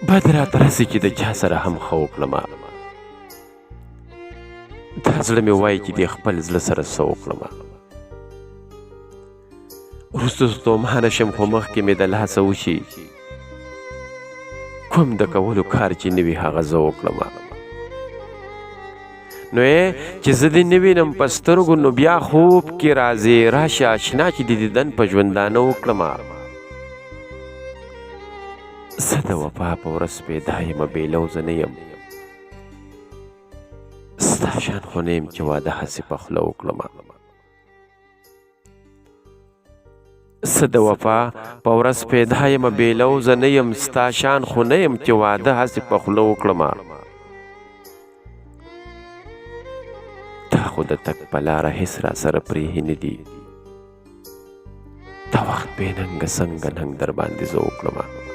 بد راته رسي چې د چا سره هم ښه وکړمه. دا زړه مې وایي چې د خپل زړه سره څه وکړمه. وروسته ستومانه شم خو مخکې مې د لاسه وشي کوم د کولو کار چې نه وي هغه زه وکړمه. نو چې زه دې نه وینم په سترګو نو بیا خوب کې راځې راشه اشنا چې د دیدن په ژوندانه وکړمه. زه د وفا په ورځ پیدا یم بېلوزه نه یم ستا شان خو نه یم چې واده هسې په خوله وکړمه. زه د وفا په ورځ پیدا یم بېلوزه نه یم ستا شان خو نه یم چې واده هسې په خوله وکړمه. تا خو د تګ په لاره هېڅ را سره پرېښي نه دي. دا وخت بې ننګه څنګه ننګ در باندې زه وکړمه.